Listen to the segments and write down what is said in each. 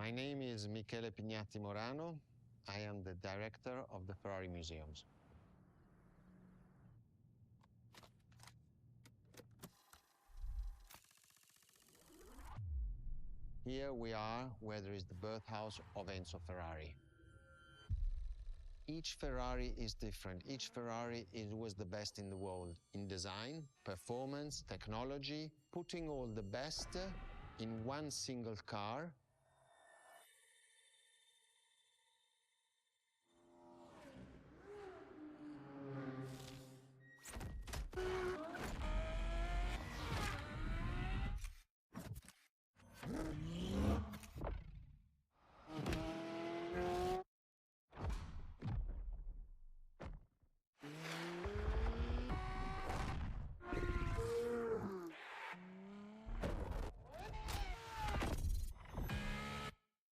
My name is Michele Pignatti Morano. I am the director of the Ferrari Museums. Here we are where there is the birthhouse of Enzo Ferrari. Each Ferrari is different. Each Ferrari was the best in the world in design, performance, technology, putting all the best in one single car.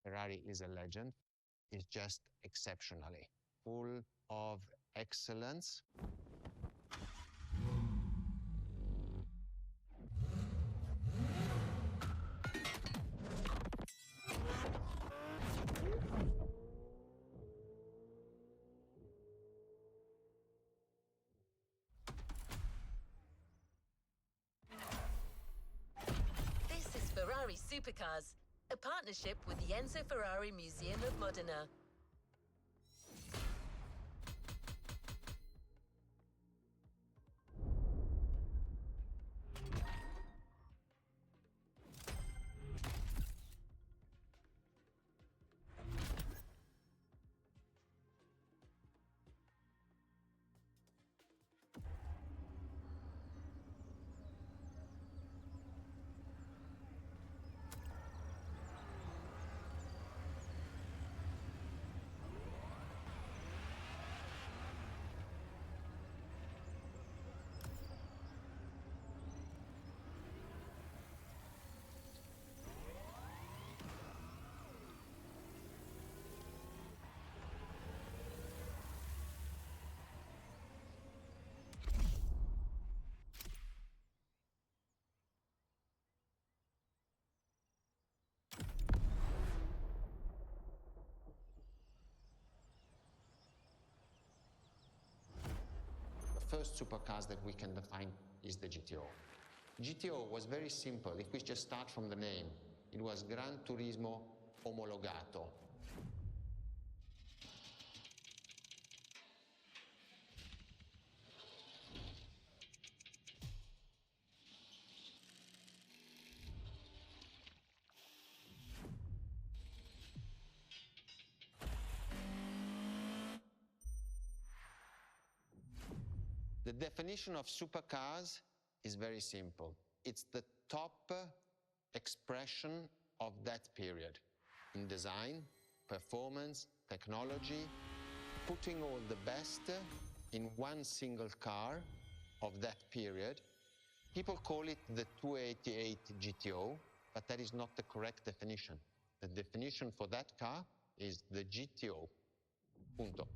Ferrari is a legend. It's just exceptionally full of excellence. This is Ferrari Supercars, a partnership with the Enzo Ferrari Museum of Modena. The first supercars that we can define is the GTO. GTO was very simple. If we just start from the name, it was Gran Turismo Omologato. The definition of supercars is very simple. It's the top expression of that period in design, performance, technology, putting all the best in one single car of that period. People call it the 288 GTO, but that is not the correct definition. The definition for that car is the GTO. Punto.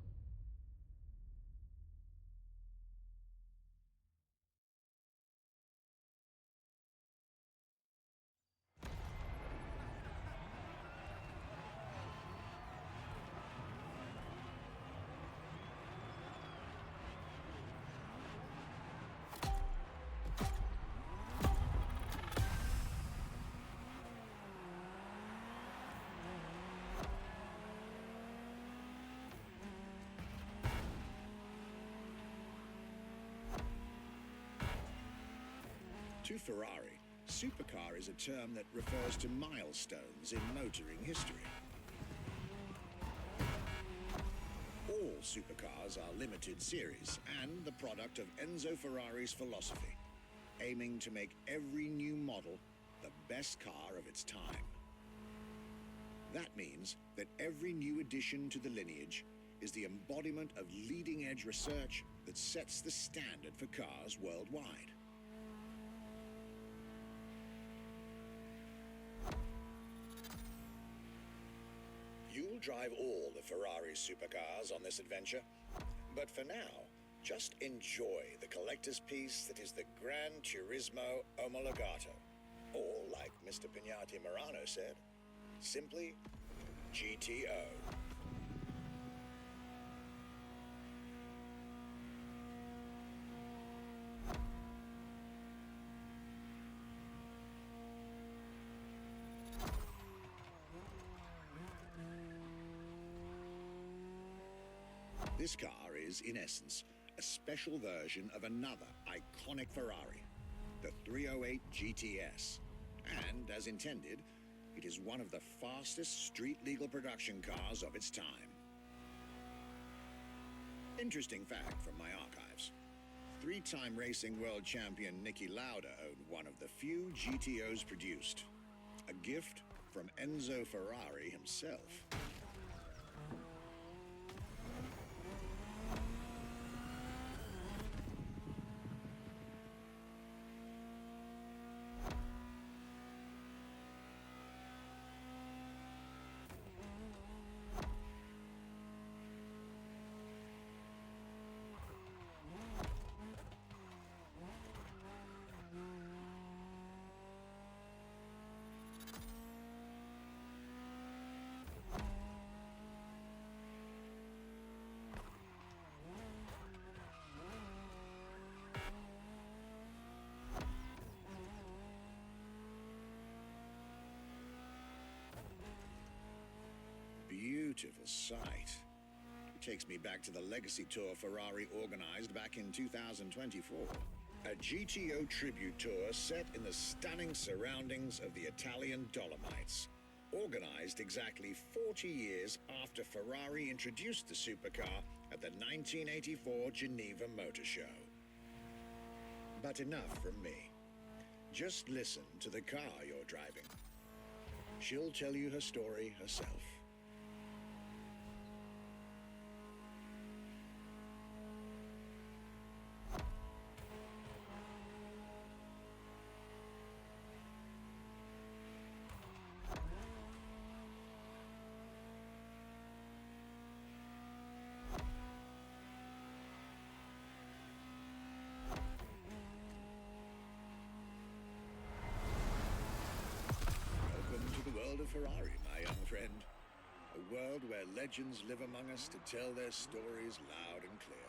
To Ferrari, supercar is a term that refers to milestones in motoring history. All supercars are limited series and the product of Enzo Ferrari's philosophy, aiming to make every new model the best car of its time. That means that every new addition to the lineage is the embodiment of leading-edge research that sets the standard for cars worldwide. You'll drive all the Ferrari supercars on this adventure, but for now, just enjoy the collector's piece that is the Gran Turismo Omologato, or like Mr. Pignatti Morano said, simply GTO. This car is, in essence, a special version of another iconic Ferrari, the 308 GTS. And, as intended, it is one of the fastest street-legal production cars of its time. Interesting fact from my archives. Three-time racing world champion Niki Lauda owned one of the few GTOs produced. A gift from Enzo Ferrari himself. Beautiful sight. It takes me back to the legacy tour Ferrari organized back in 2024. A GTO tribute tour set in the stunning surroundings of the Italian Dolomites. Organized exactly 40 years after Ferrari introduced the supercar at the 1984 Geneva Motor Show. But enough from me. Just listen to the car you're driving. She'll tell you her story herself. Ferrari, my young friend. A world where legends live among us to tell their stories loud and clear.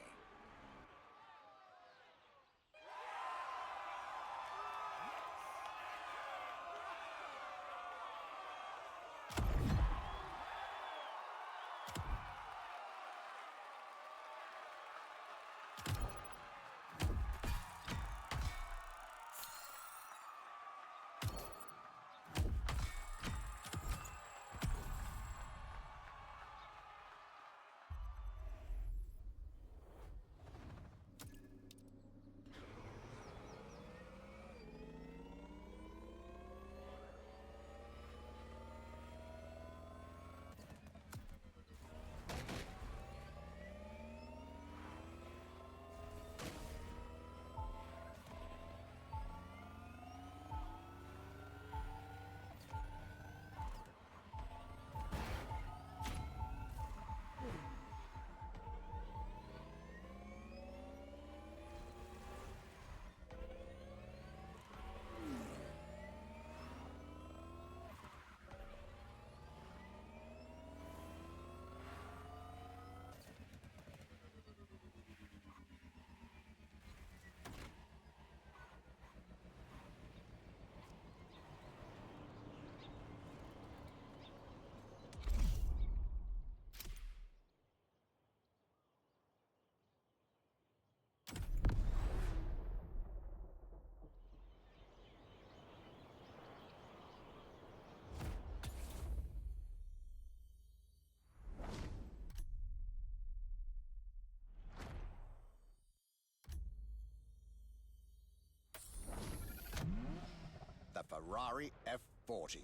The Ferrari F40.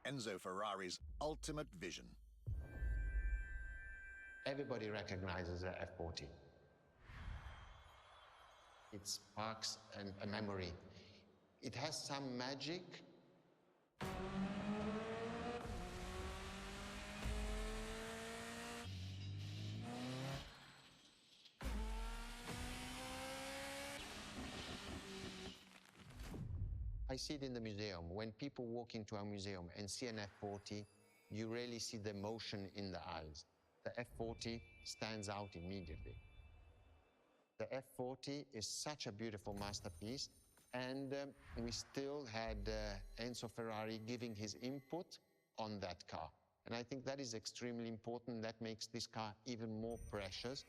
Enzo Ferrari's ultimate vision. Everybody recognizes the F40. It sparks a memory. It has some magic. I see it in the museum. When people walk into a museum and see an F40, you really see the emotion in the eyes. The F40 stands out immediately. The F40 is such a beautiful masterpiece, and we still had Enzo Ferrari giving his input on that car. And I think that is extremely important. That makes this car even more precious.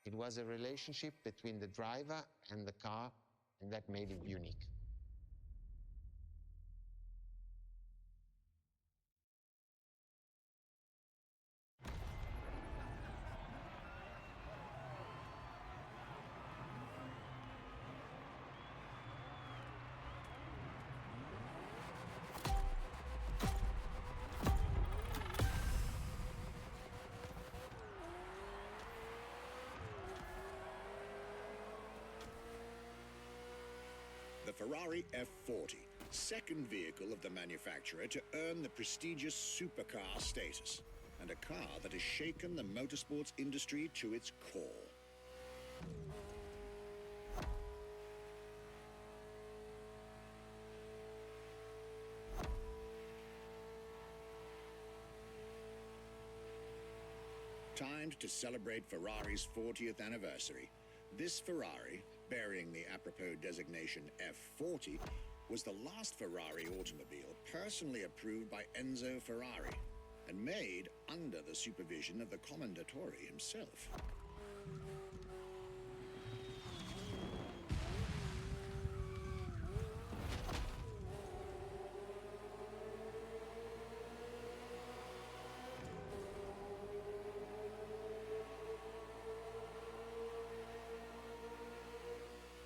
It was a relationship between the driver and the car, and that made it unique. The Ferrari F40, second vehicle of the manufacturer to earn the prestigious supercar status, and a car that has shaken the motorsports industry to its core. Timed to celebrate Ferrari's 40th anniversary, this Ferrari, bearing the apropos designation F40, was the last Ferrari automobile personally approved by Enzo Ferrari and made under the supervision of the Commendatore himself.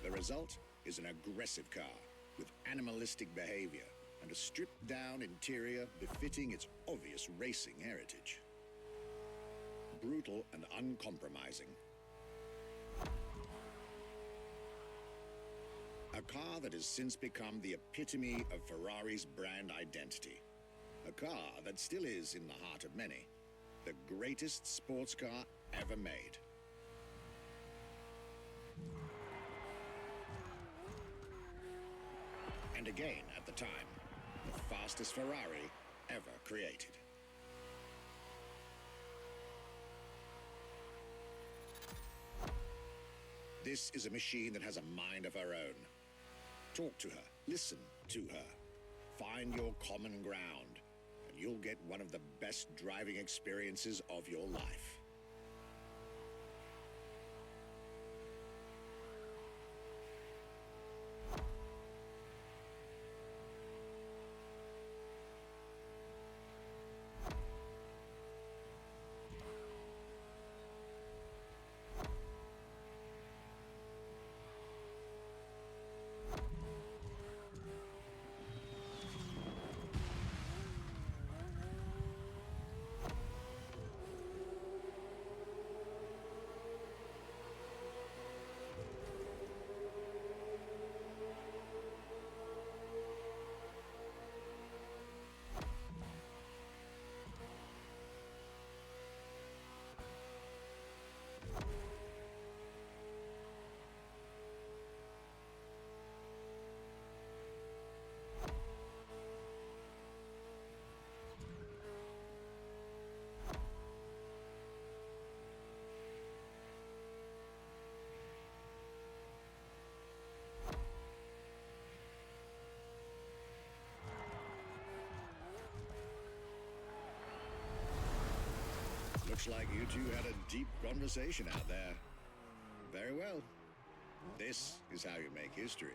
The result is an aggressive car with animalistic behavior and a stripped-down interior befitting its obvious racing heritage. Brutal and uncompromising. A car that has since become the epitome of Ferrari's brand identity. A car that still is, in the heart of many, the greatest sports car ever made. And again, at the time, the fastest Ferrari ever created. This is a machine that has a mind of her own. Talk to her, listen to her, find your common ground, and you'll get one of the best driving experiences of your life. Looks like you two had a deep conversation out there. Very well. This is how you make history.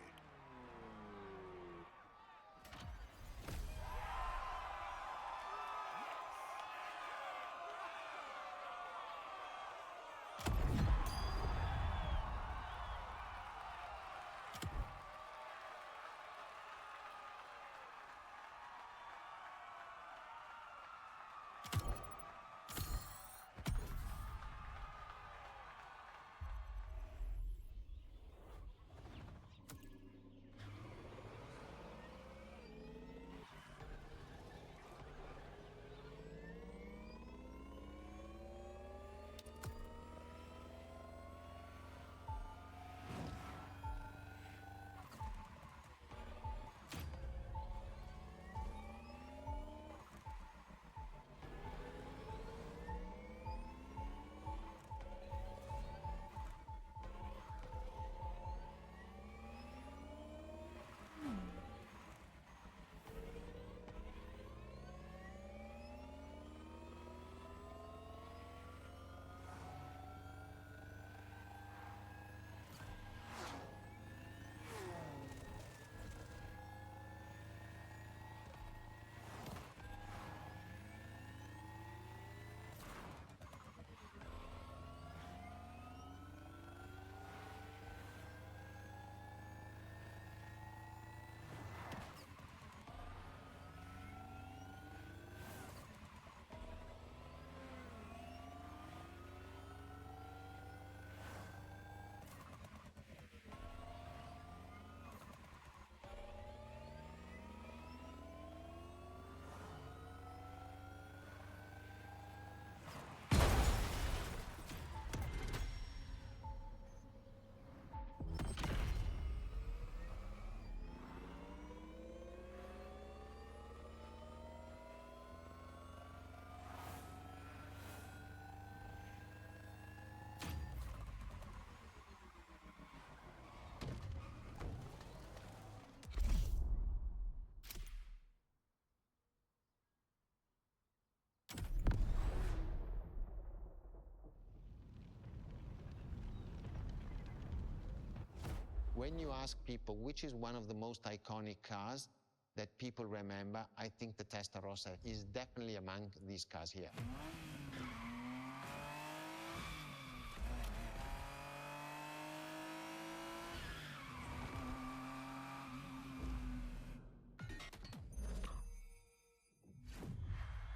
When you ask people which is one of the most iconic cars that people remember, I think the Testarossa is definitely among these cars here.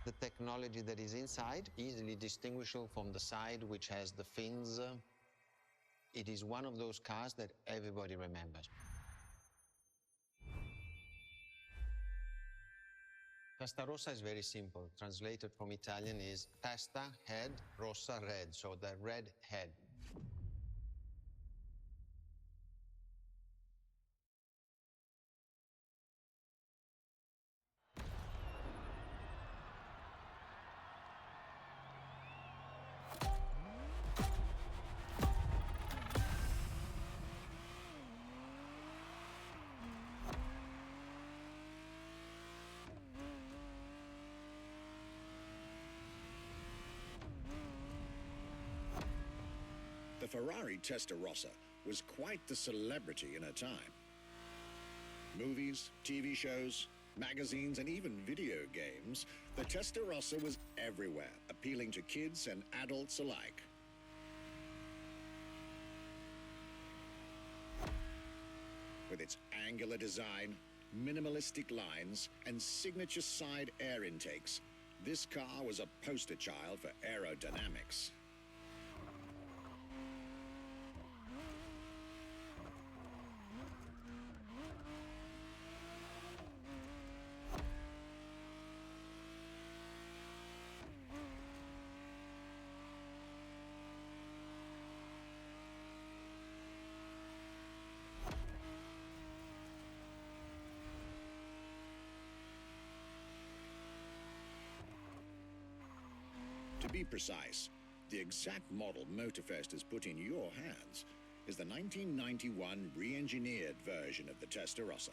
The technology that is inside, easily distinguishable from the side which has the fins. It is one of those cars that everybody remembers. Testarossa is very simple. Translated from Italian is testa, head, rossa, red, so the red head. The Ferrari Testarossa was quite the celebrity in her time. Movies, TV shows, magazines, and even video games, the Testarossa was everywhere, appealing to kids and adults alike. With its angular design, minimalistic lines, and signature side air intakes, this car was a poster child for aerodynamics. To be precise, the exact model Motorfest has put in your hands is the 1991 re-engineered version of the Testarossa,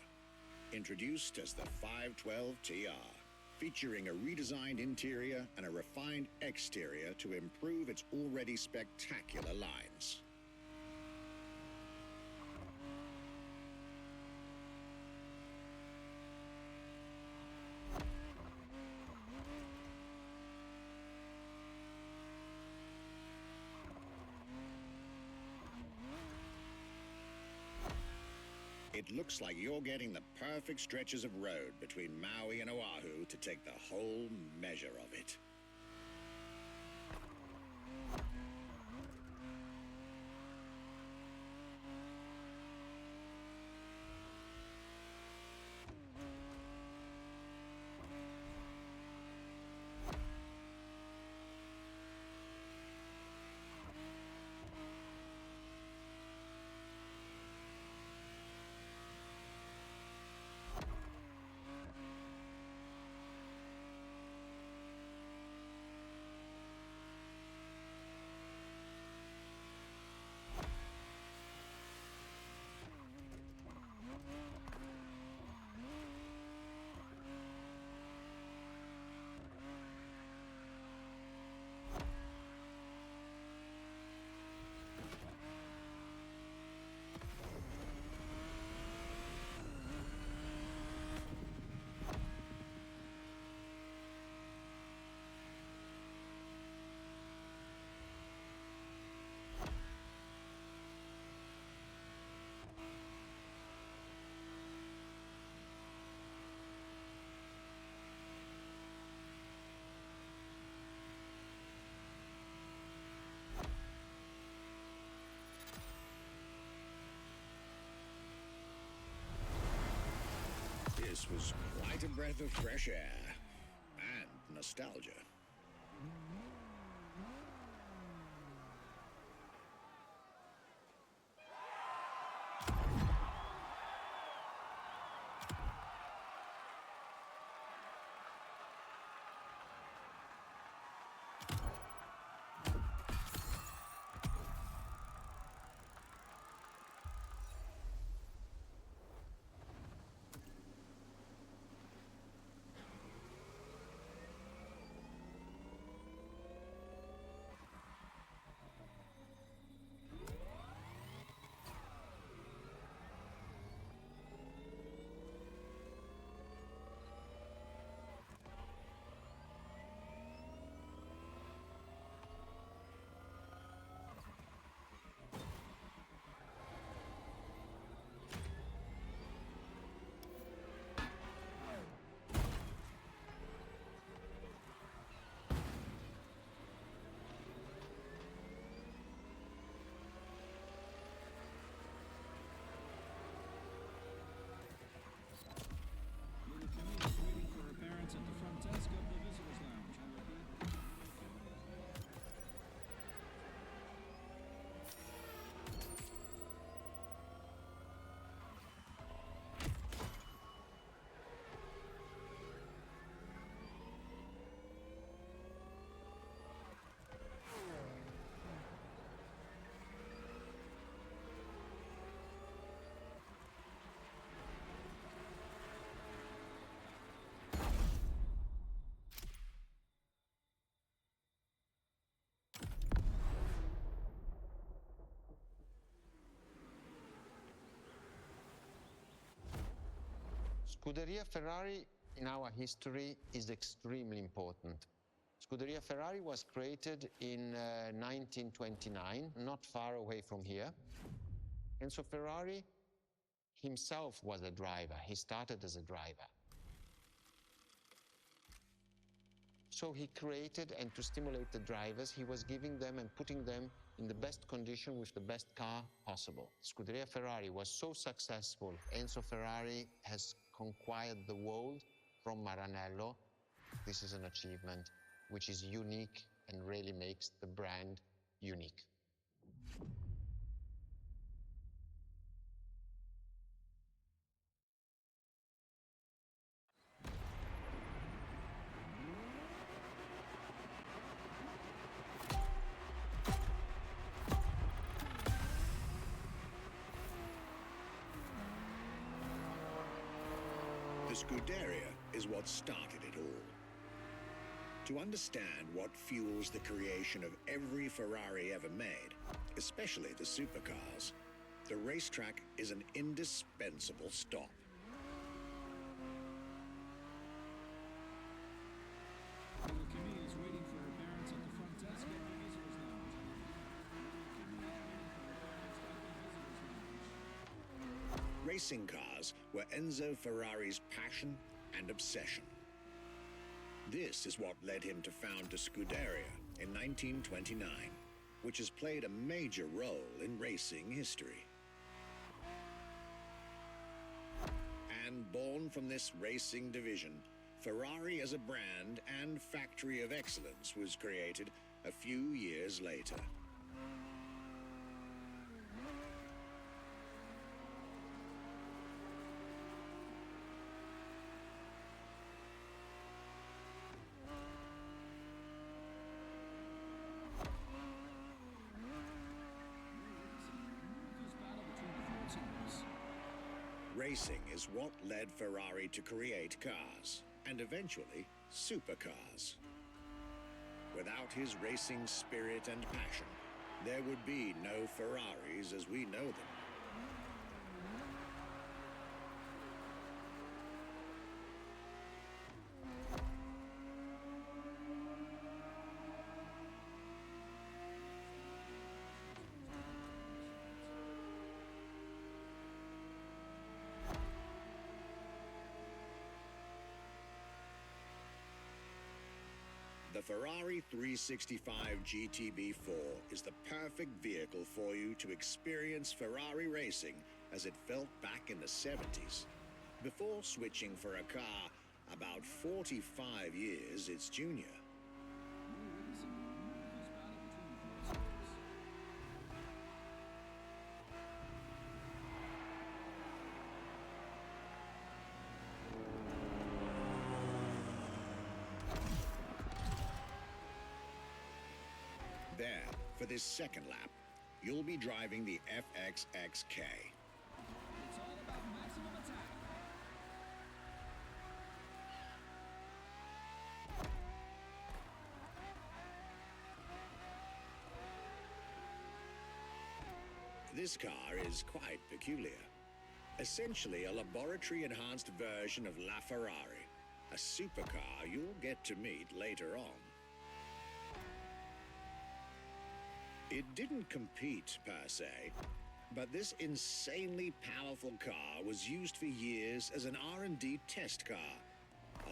introduced as the 512 TR, featuring a redesigned interior and a refined exterior to improve its already spectacular lines. It looks like you're getting the perfect stretches of road between Maui and Oahu to take the whole measure of it. This was quite a breath of fresh air and nostalgia. Scuderia Ferrari in our history is extremely important. Scuderia Ferrari was created in 1929, not far away from here. Enzo Ferrari himself was a driver. He started as a driver. So he created, and to stimulate the drivers, he was giving them and putting them in the best condition with the best car possible. Scuderia Ferrari was so successful. Enzo Ferrari has conquered the world from Maranello. This is an achievement which is unique and really makes the brand unique. The Scuderia is what started it all. To understand what fuels the creation of every Ferrari ever made, especially the supercars, the racetrack is an indispensable stop. Racing cars were Enzo Ferrari's passion and obsession. This is what led him to found the Scuderia in 1929, which has played a major role in racing history. And born from this racing division, Ferrari as a brand and factory of excellence was created a few years later. Racing is what led Ferrari to create cars, and eventually supercars. Without his racing spirit and passion, there would be no Ferraris as we know them. The Ferrari 365 GTB4 is the perfect vehicle for you to experience Ferrari racing as it felt back in the 70s, before switching for a car about 45 years its junior. There, for this second lap, you'll be driving the FXXK. It's all about maximum attack. This car is quite peculiar. Essentially a laboratory-enhanced version of La Ferrari, a supercar you'll get to meet later on. It didn't compete, per se, but this insanely powerful car was used for years as an R&D test car,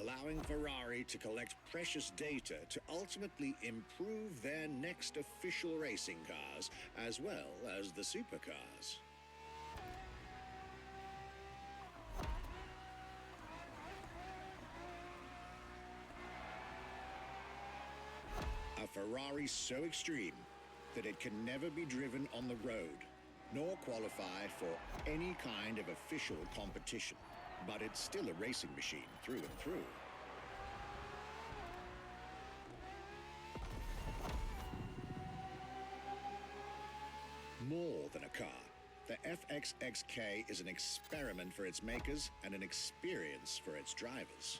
allowing Ferrari to collect precious data to ultimately improve their next official racing cars, as well as the supercars. A Ferrari so extreme that it can never be driven on the road, nor qualify for any kind of official competition. But it's still a racing machine through and through. More than a car, the FXXK is an experiment for its makers and an experience for its drivers.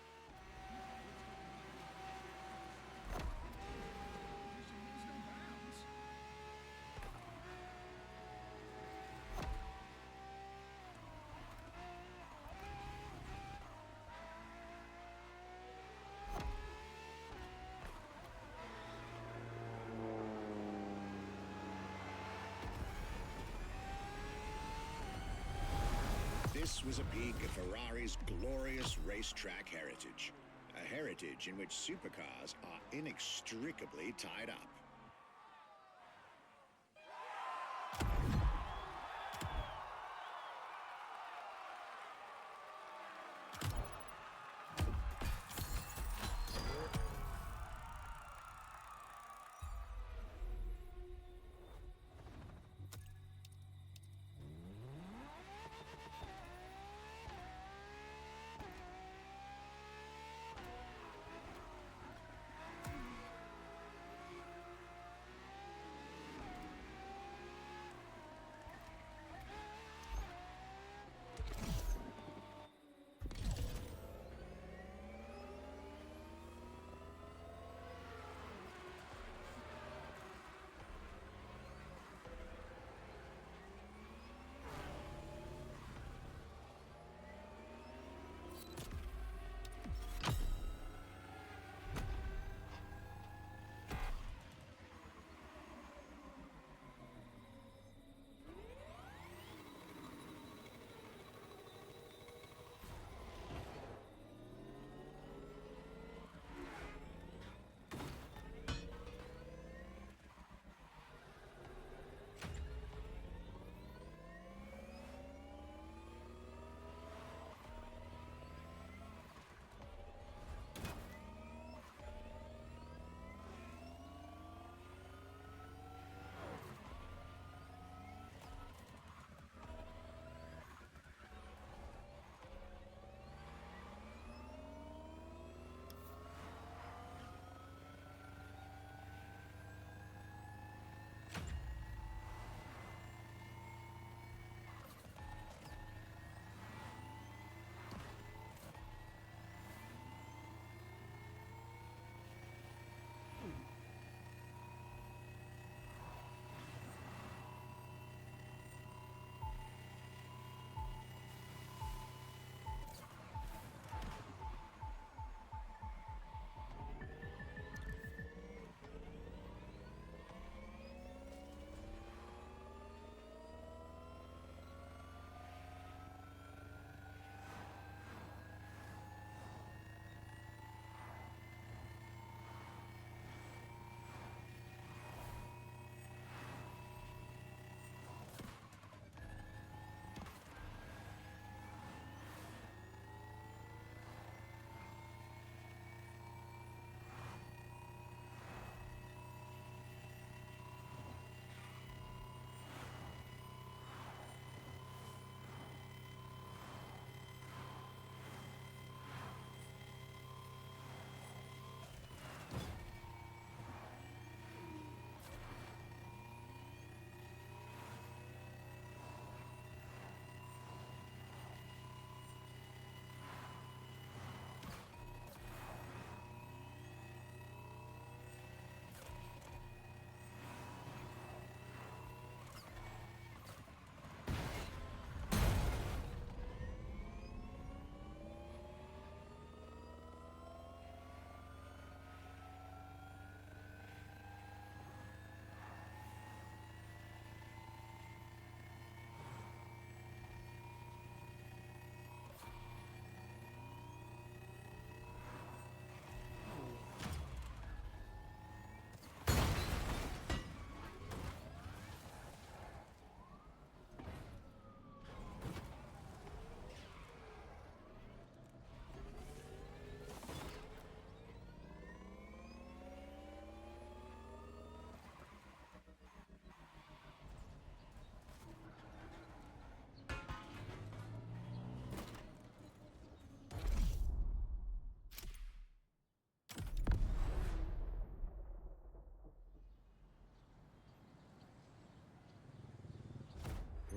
This was a peek at Ferrari's glorious racetrack heritage. A heritage in which supercars are inextricably tied up.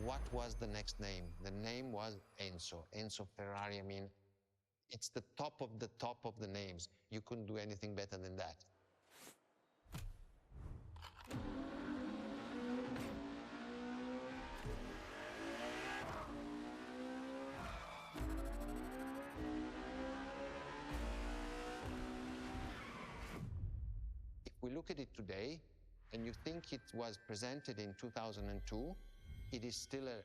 What was the next name? The name was Enzo. Enzo Ferrari, I mean, it's the top of the names. You couldn't do anything better than that. If we look at it today, and you think it was presented in 2002, it is still a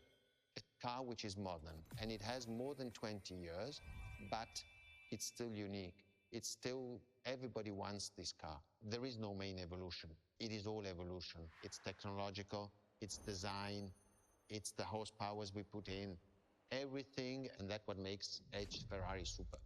car which is modern, and it has more than 20 years, but it's still unique. It's still, everybody wants this car. There is no main evolution. It is all evolution. It's technological, it's design, it's the horsepowers we put in, everything, and that's what makes Edge Ferrari super.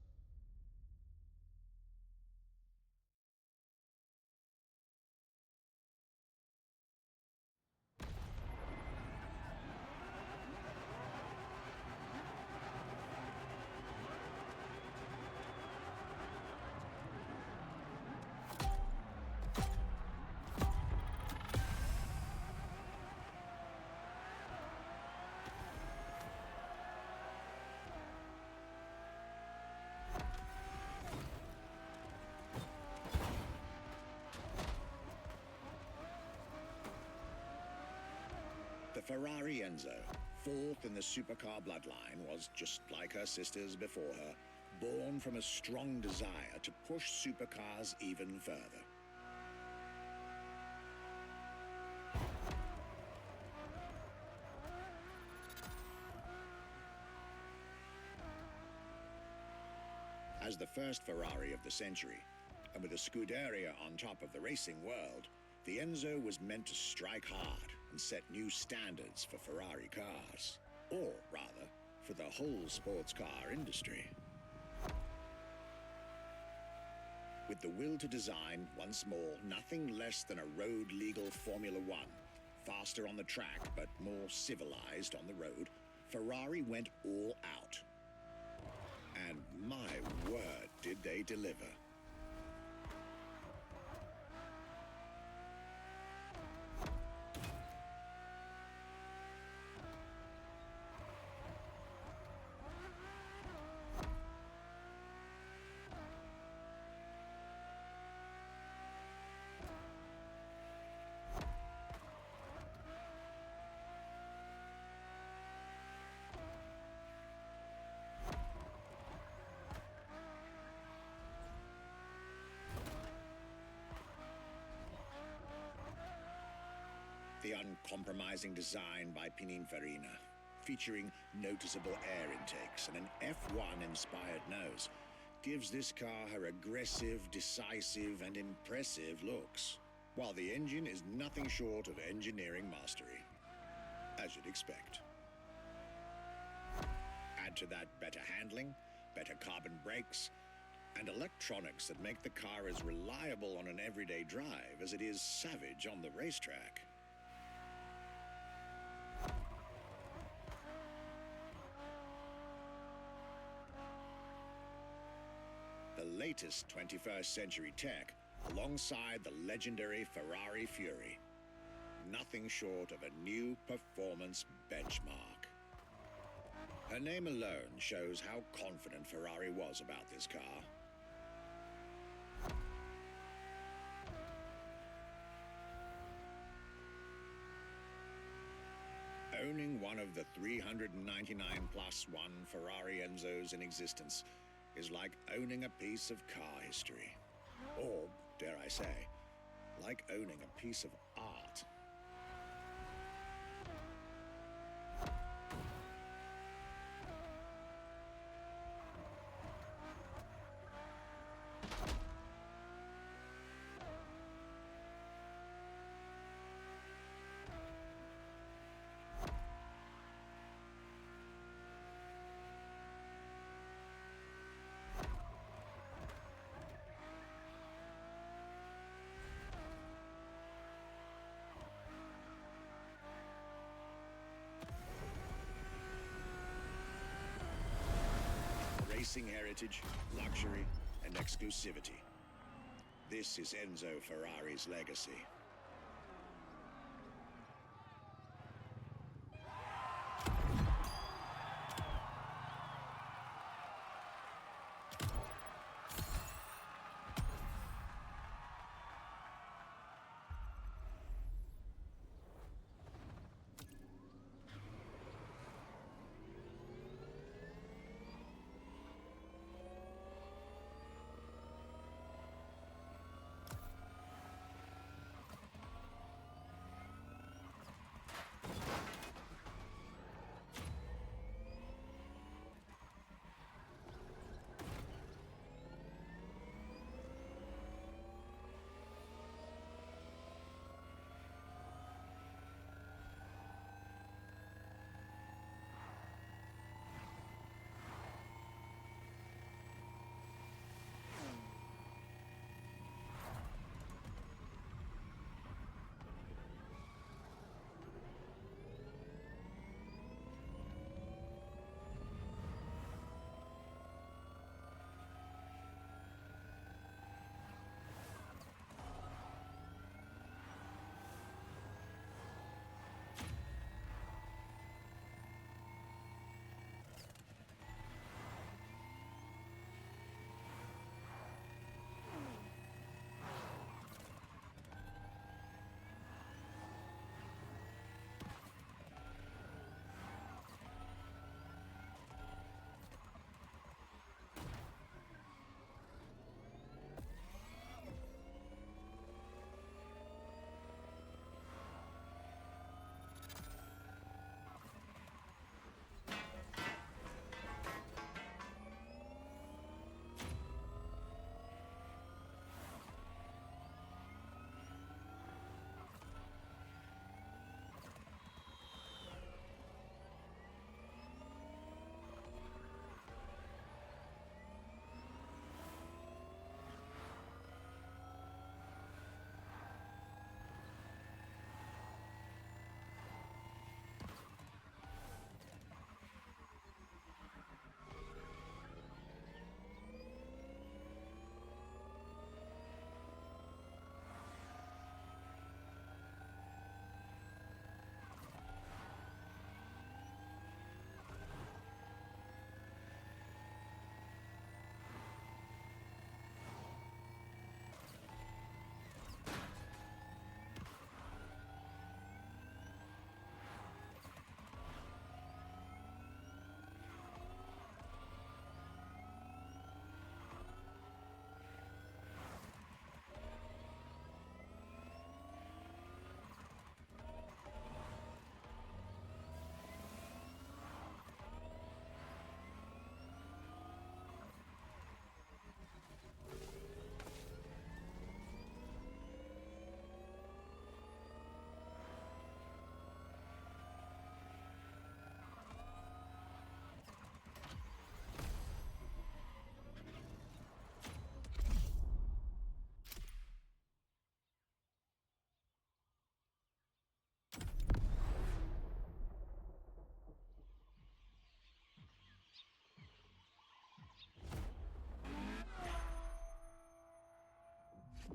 The Ferrari Enzo, fourth in the supercar bloodline, was just like her sisters before her, born from a strong desire to push supercars even further. As the first Ferrari of the century, and with a Scuderia on top of the racing world, the Enzo was meant to strike hard and set new standards for Ferrari cars, or rather, for the whole sports car industry. With the will to design, once more, nothing less than a road-legal Formula One, faster on the track but more civilized on the road, Ferrari went all out. And my word, did they deliver. The uncompromising design by Pininfarina, featuring noticeable air intakes and an F1-inspired nose, gives this car her aggressive, decisive, and impressive looks, while the engine is nothing short of engineering mastery, as you'd expect. Add to that better handling, better carbon brakes, and electronics that make the car as reliable on an everyday drive as it is savage on the racetrack. The latest 21st century tech, alongside the legendary Ferrari Fury. Nothing short of a new performance benchmark. Her name alone shows how confident Ferrari was about this car. Owning one of the 399 plus one Ferrari Enzos in existence is like owning a piece of car history. Or, dare I say, like owning a piece of art. Racing heritage, luxury, and exclusivity. This is Enzo Ferrari's legacy.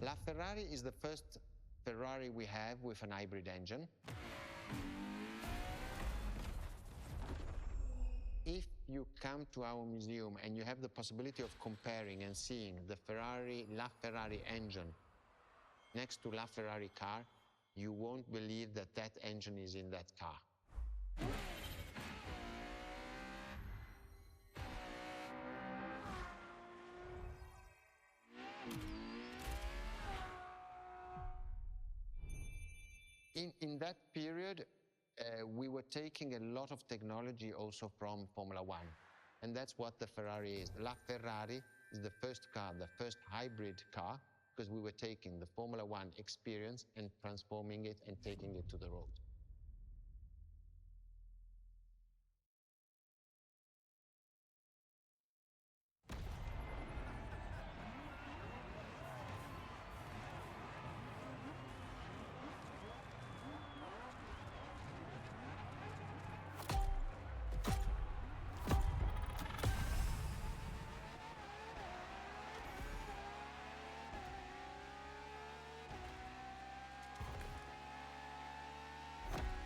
LaFerrari is the first Ferrari we have with an hybrid engine. If you come to our museum and you have the possibility of comparing and seeing the LaFerrari engine next to LaFerrari car, you won't believe that that engine is in that car. In that period, we were taking a lot of technology also from Formula One. And that's what the Ferrari is. LaFerrari is the first car, the first hybrid car, because we were taking the Formula One experience and transforming it and taking it to the road.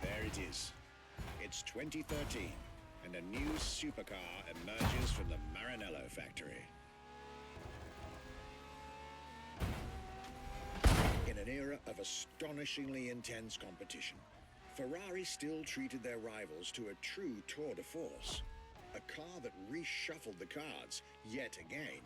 There it is. It's 2013, and a new supercar emerges from the Maranello factory. In an era of astonishingly intense competition, Ferrari still treated their rivals to a true tour de force. A car that reshuffled the cards yet again.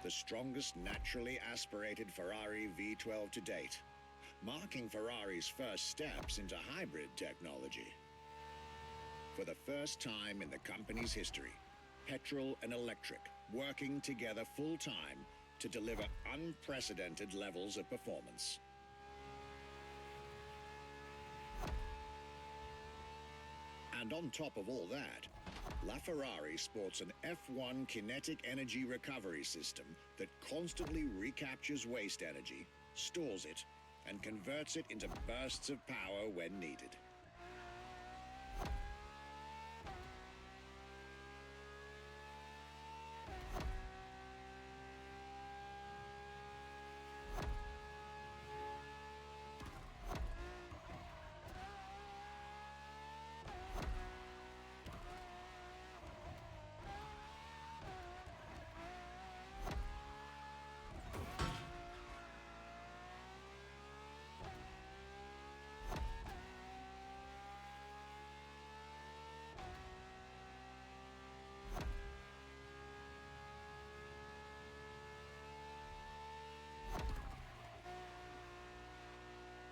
The strongest naturally aspirated Ferrari V12 to date, marking Ferrari's first steps into hybrid technology. For the first time in the company's history, petrol and electric working together full-time to deliver unprecedented levels of performance. And on top of all that, LaFerrari sports an F1 kinetic energy recovery system that constantly recaptures waste energy, stores it, and converts it into bursts of power when needed.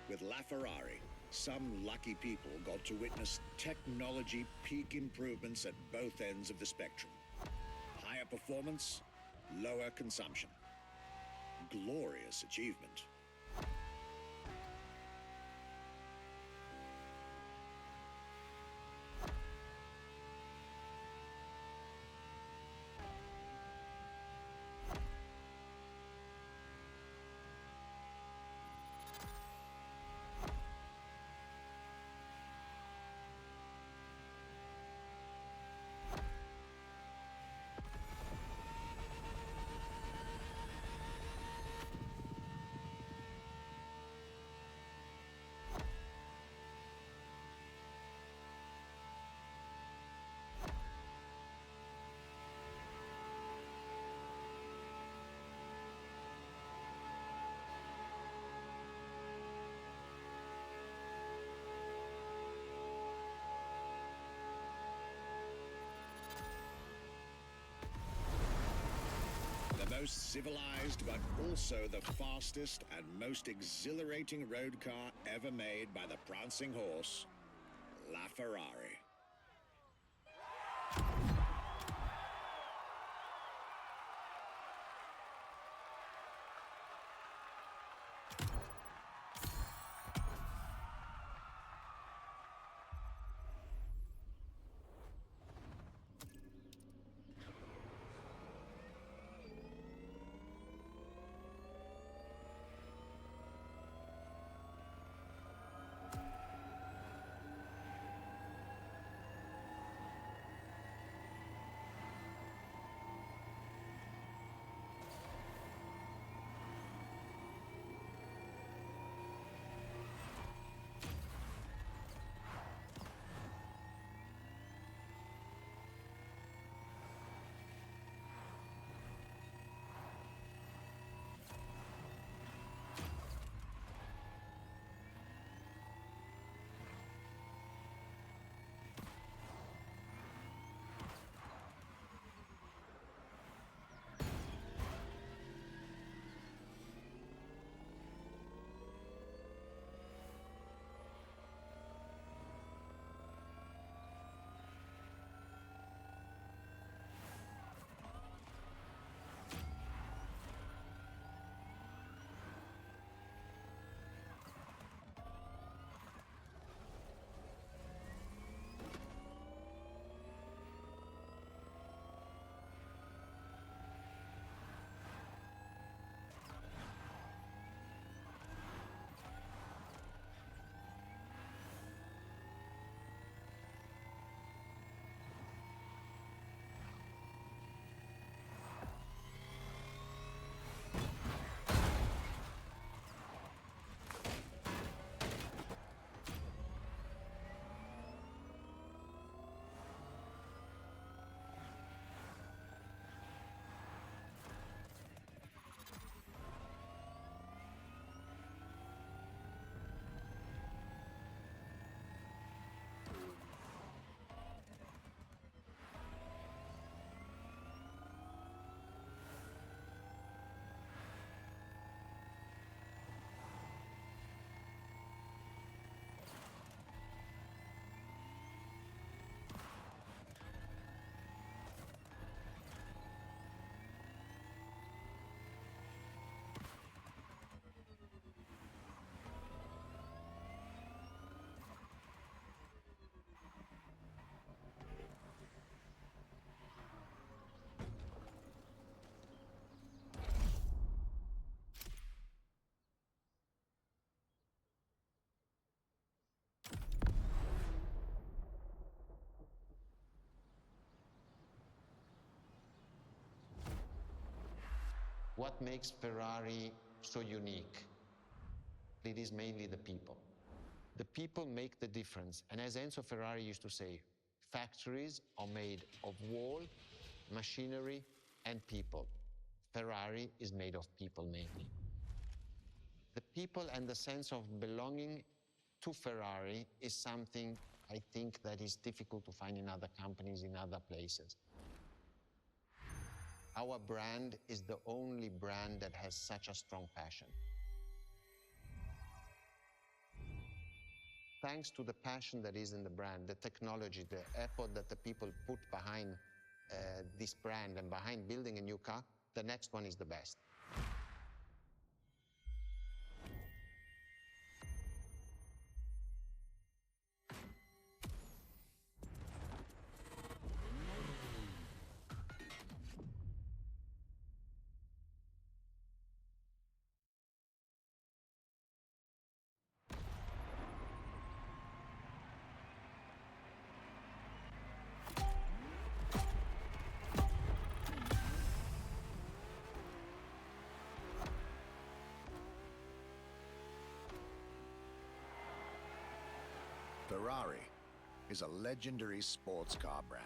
With LaFerrari, some lucky people got to witness technology peak improvements at both ends of the spectrum. Higher performance, lower consumption. Glorious achievement. The most civilized, but also the fastest and most exhilarating road car ever made by the prancing horse, LaFerrari. What makes Ferrari so unique? It is mainly the people. The people make the difference. And as Enzo Ferrari used to say, factories are made of wall, machinery, and people. Ferrari is made of people mainly. The people and the sense of belonging to Ferrari is something I think that is difficult to find in other companies, in other places. Our brand is the only brand that has such a strong passion. Thanks to the passion that is in the brand, the technology, the effort that the people put behind this brand and behind building a new car, the next one is the best. Ferrari is a legendary sports car brand,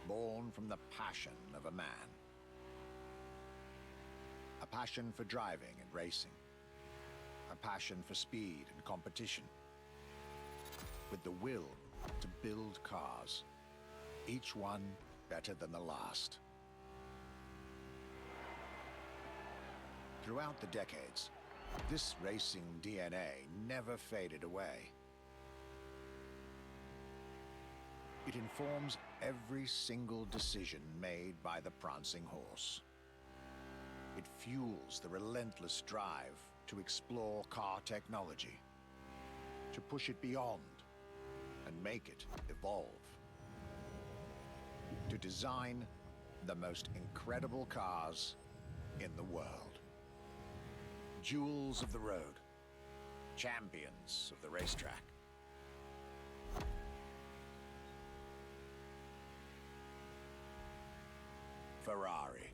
born from the passion of a man. A passion for driving and racing, a passion for speed and competition, with the will to build cars, each one better than the last. Throughout the decades, this racing DNA never faded away. It informs every single decision made by the prancing horse. It fuels the relentless drive to explore car technology, to push it beyond and make it evolve, to design the most incredible cars in the world. Jewels of the road, champions of the racetrack. Ferrari.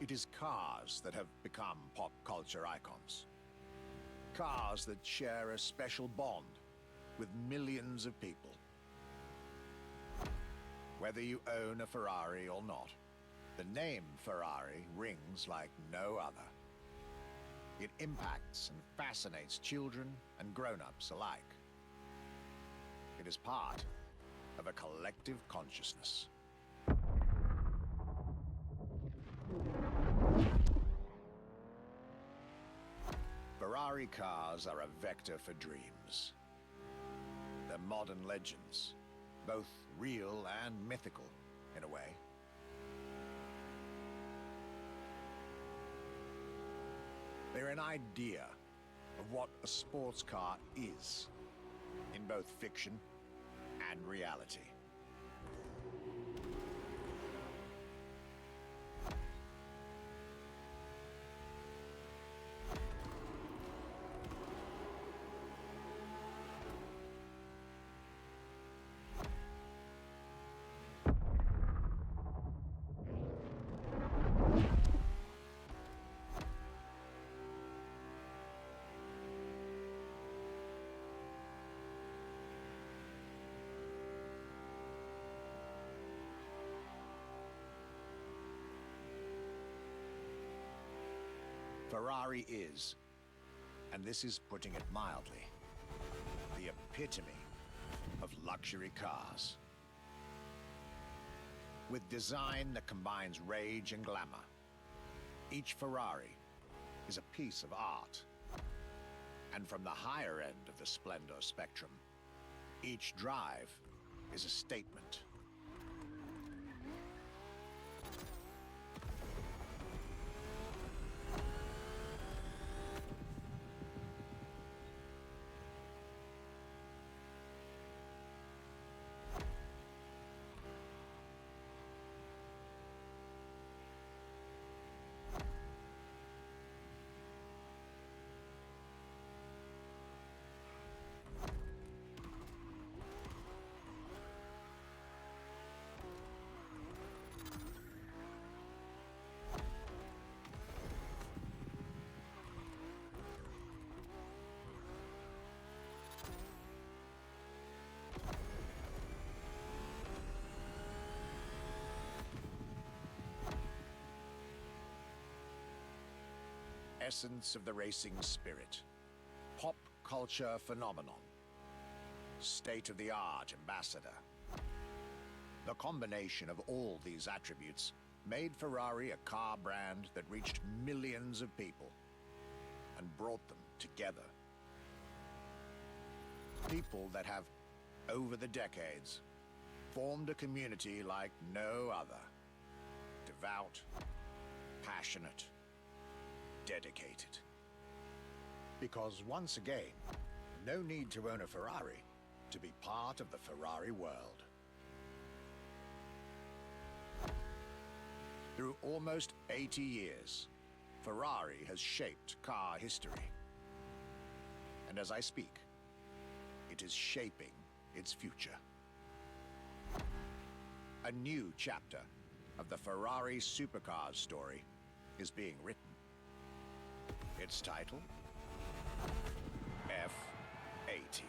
It is cars that have become pop culture icons. Cars that share a special bond with millions of people. Whether you own a Ferrari or not, the name Ferrari rings like no other. It impacts and fascinates children and grown-ups alike. It is part of a collective consciousness. Ferrari cars are a vector for dreams. They're modern legends, both real and mythical in a way. They're an idea of what a sports car is, in both fiction and reality. Ferrari is, and this is putting it mildly, the epitome of luxury cars. With design that combines rage and glamour, each Ferrari is a piece of art. And from the higher end of the splendor spectrum, each drive is a statement. essence of the racing spirit, pop culture phenomenon, state-of-the-art ambassador. The combination of all these attributes made Ferrari a car brand that reached millions of people and brought them together. People that have, over the decades, formed a community like no other. Devout, passionate, dedicated. Because once again, no need to own a Ferrari to be part of the Ferrari world. Through almost 80 years, Ferrari has shaped car history. And as I speak, it is shaping its future. A new chapter of the Ferrari supercars story is being written. Its title? F80.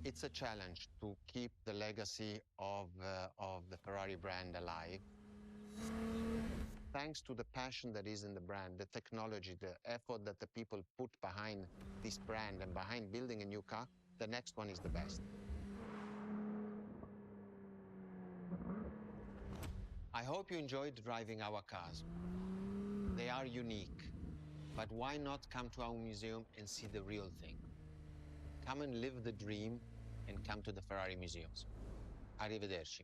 It's a challenge to keep the legacy of the Ferrari brand alive. Thanks to the passion that is in the brand, the technology, the effort that the people put behind this brand and behind building a new car, the next one is the best. I hope you enjoyed driving our cars. They are unique, but why not come to our museum and see the real thing? Come and live the dream and come to the Ferrari museums. Arrivederci.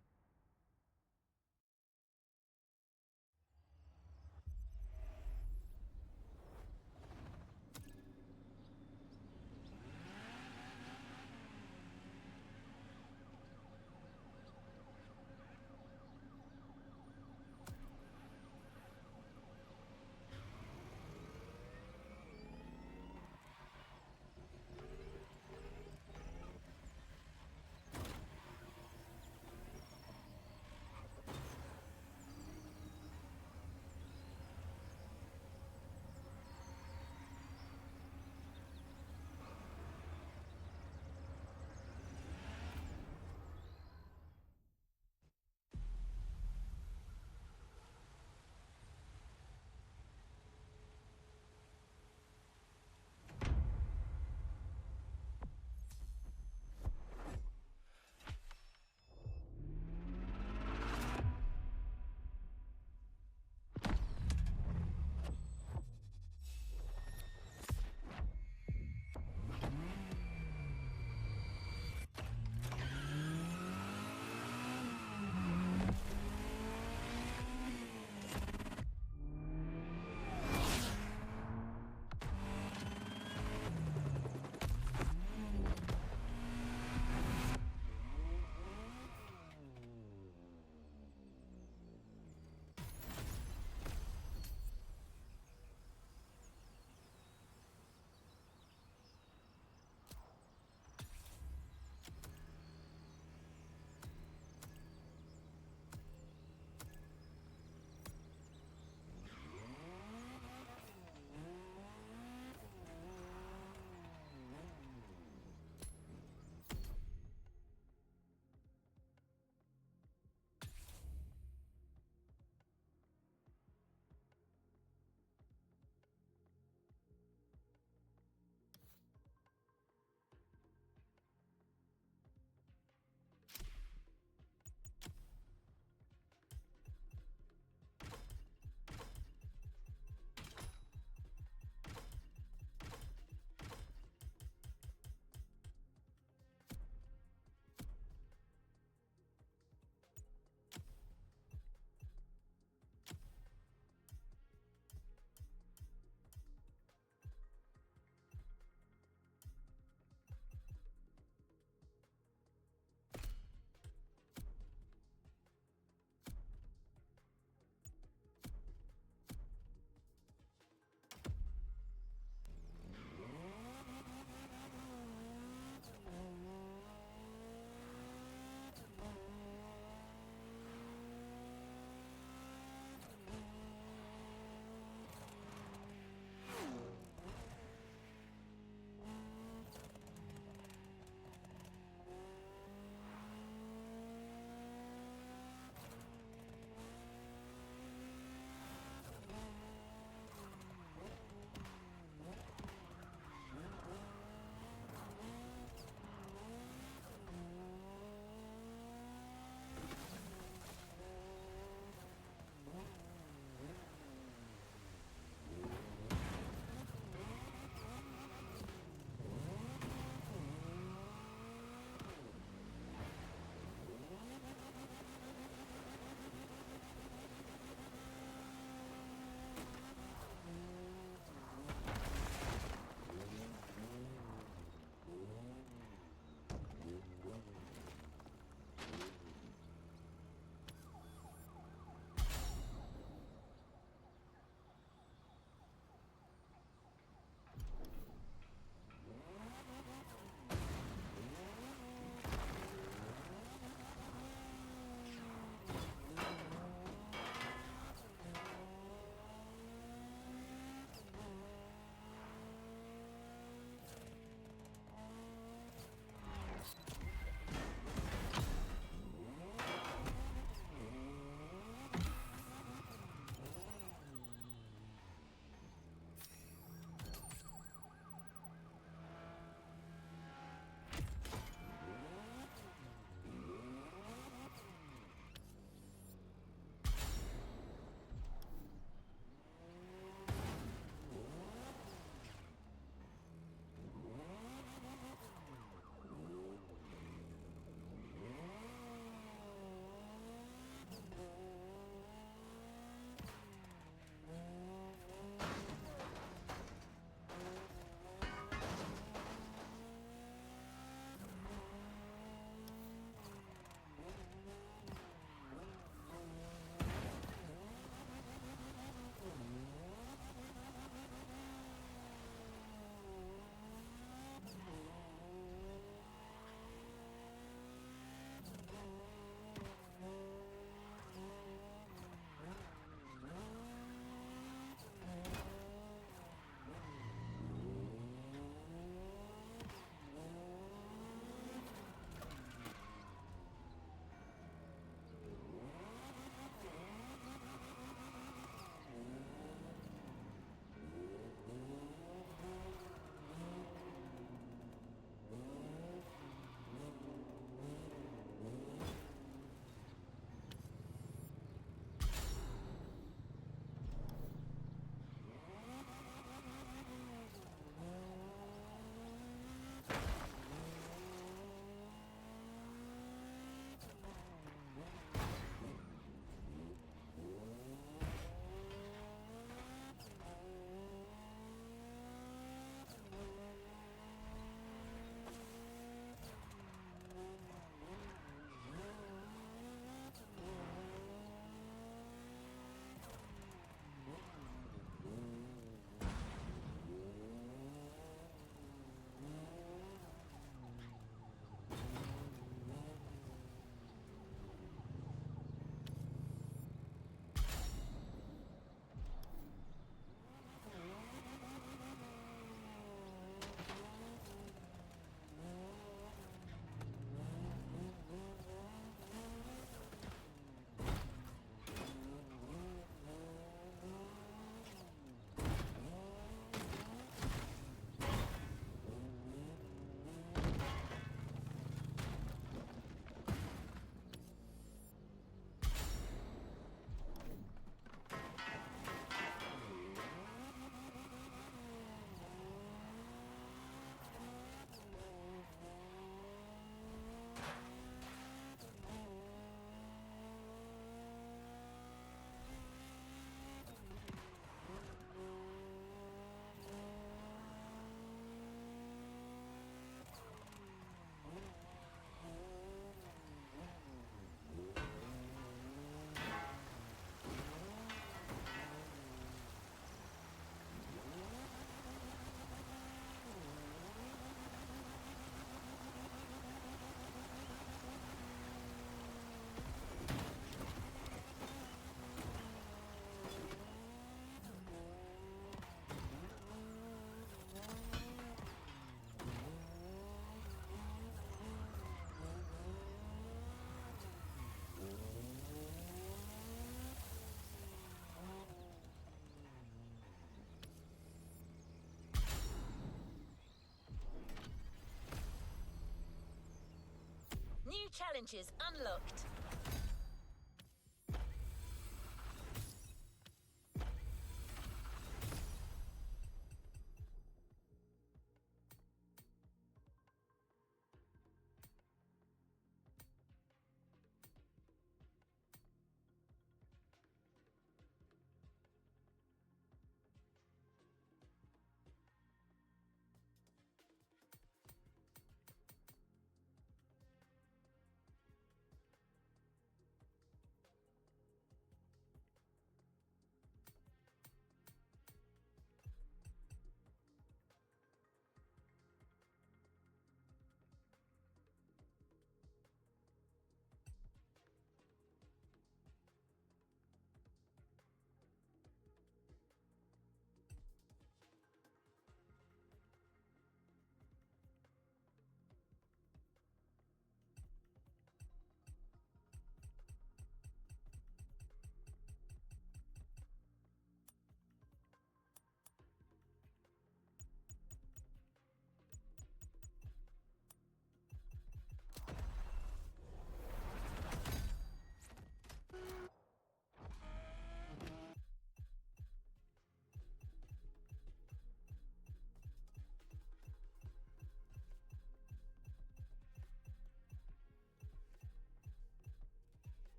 challenges unlocked.